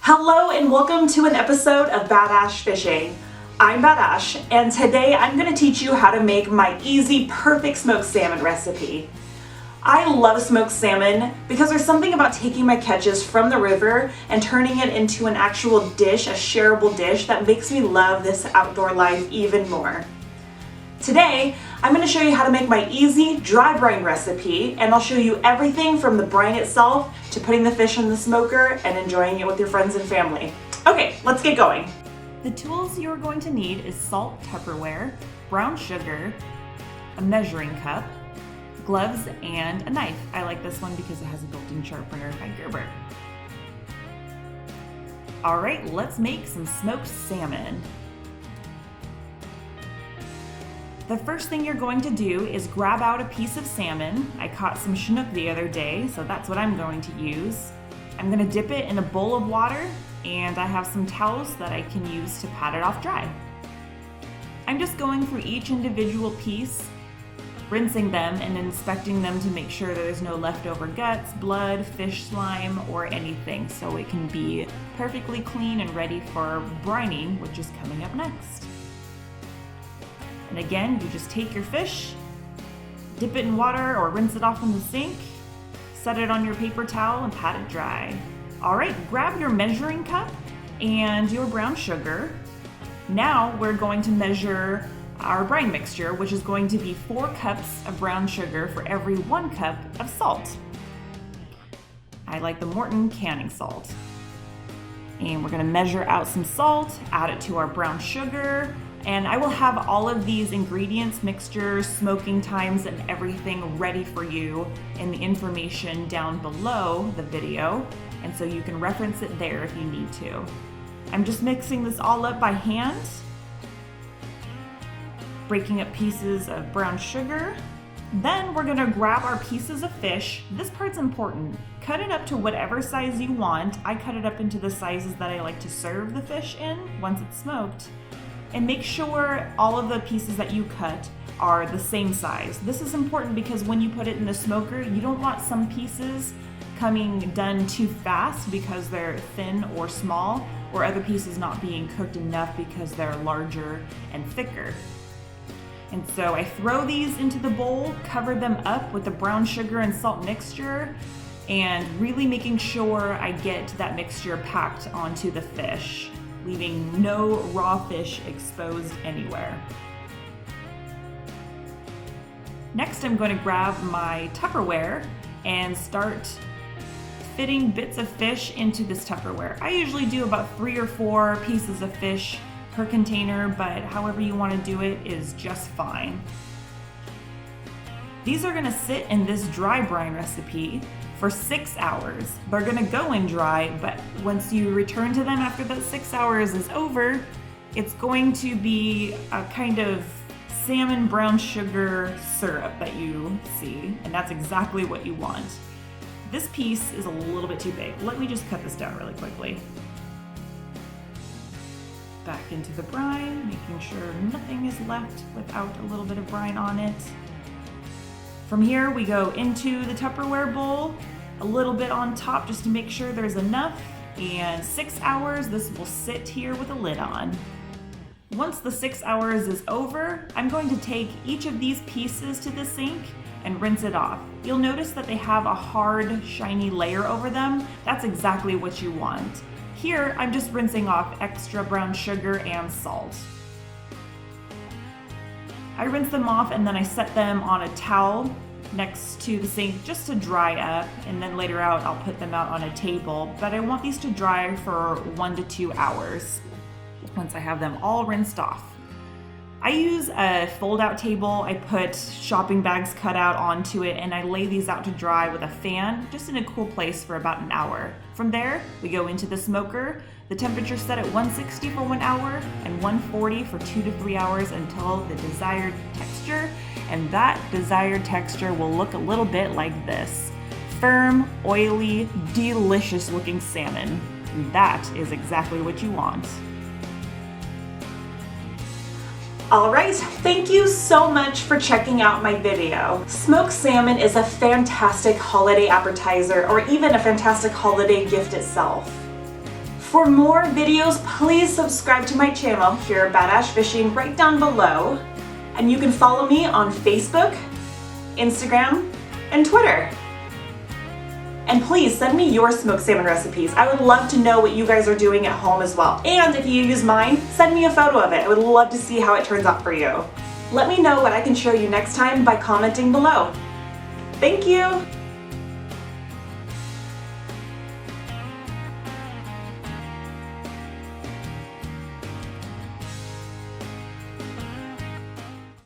Hello and welcome to an episode of Badash Fishing. I'm Badash and today I'm going to teach you how to make my easy, perfect smoked salmon recipe. I love smoked salmon because there's something about taking my catches from the river and turning it into an actual dish, a shareable dish that makes me love this outdoor life even more. Today, I'm going to show you how to make my easy dry brine recipe, and I'll show you everything from the brine itself to putting the fish in the smoker and enjoying it with your friends and family. Okay, let's get going. The tools you're going to need is salt Tupperware, brown sugar, a measuring cup, gloves, and a knife. I like this one because it has a built-in sharpener by Gerber. All right, let's make some smoked salmon. The first thing you're going to do is grab out a piece of salmon. I caught some Chinook the other day, so that's what I'm going to use. I'm going to dip it in a bowl of water, and I have some towels that I can use to pat it off dry. I'm just going through each individual piece, rinsing them and inspecting them to make sure there's no leftover guts, blood, fish slime, or anything, so it can be perfectly clean and ready for brining, which is coming up next. And again, you just take your fish, dip it in water or rinse it off in the sink, set it on your paper towel and pat it dry. All right, grab your measuring cup and your brown sugar. Now we're going to measure our brine mixture, which is going to be 4 cups of brown sugar for every 1 cup of salt. I like the Morton canning salt. And we're gonna measure out some salt, add it to our brown sugar, and I will have all of these ingredients, mixtures, smoking times, and everything ready for you in the information down below the video, and so you can reference it there if you need to. I'm just mixing this all up by hand, breaking up pieces of brown sugar. Then we're gonna grab our pieces of fish. This part's important. Cut it up to whatever size you want. I cut it up into the sizes that I like to serve the fish in once it's smoked. And make sure all of the pieces that you cut are the same size. This is important because when you put it in the smoker, you don't want some pieces coming done too fast because they're thin or small, or other pieces not being cooked enough because they're larger and thicker. And so I throw these into the bowl, cover them up with the brown sugar and salt mixture, and really making sure I get that mixture packed onto the fish, leaving no raw fish exposed anywhere. Next, I'm going to grab my Tupperware and start fitting bits of fish into this Tupperware. I usually do about 3 or 4 pieces of fish per container, but however you want to do it is just fine. These are going to sit in this dry brine recipe for 6 hours. They're gonna go in dry, but once you return to them after that 6 hours is over, it's going to be a kind of salmon brown sugar syrup that you see, and that's exactly what you want. This piece is a little bit too big. Let me just cut this down really quickly. Back into the brine, making sure nothing is left without a little bit of brine on it. From here, we go into the Tupperware bowl, a little bit on top just to make sure there's enough, and 6 hours, this will sit here with a lid on. Once the 6 hours is over, I'm going to take each of these pieces to the sink and rinse it off. You'll notice that they have a hard, shiny layer over them. That's exactly what you want. Here, I'm just rinsing off extra brown sugar and salt. I rinse them off and then I set them on a towel next to the sink just to dry up, and then later out I'll put them out on a table, but I want these to dry for 1 to 2 hours once I have them all rinsed off. I use a fold-out table. I put shopping bags cut out onto it, and I lay these out to dry with a fan just in a cool place for about an hour. From there, we go into the smoker. The temperature set at 160 for 1 hour and 140 for 2 to 3 hours until the desired texture, and that desired texture will look a little bit like this. Firm, oily, delicious looking salmon. And that is exactly what you want. Alright, thank you so much for checking out my video. Smoked salmon is a fantastic holiday appetizer or even a fantastic holiday gift itself. For more videos, please subscribe to my channel here at Badass Fishing right down below. And you can follow me on Facebook, Instagram, and Twitter. And please send me your smoked salmon recipes. I would love to know what you guys are doing at home as well. And if you use mine, send me a photo of it. I would love to see how it turns out for you. Let me know what I can show you next time by commenting below. Thank you!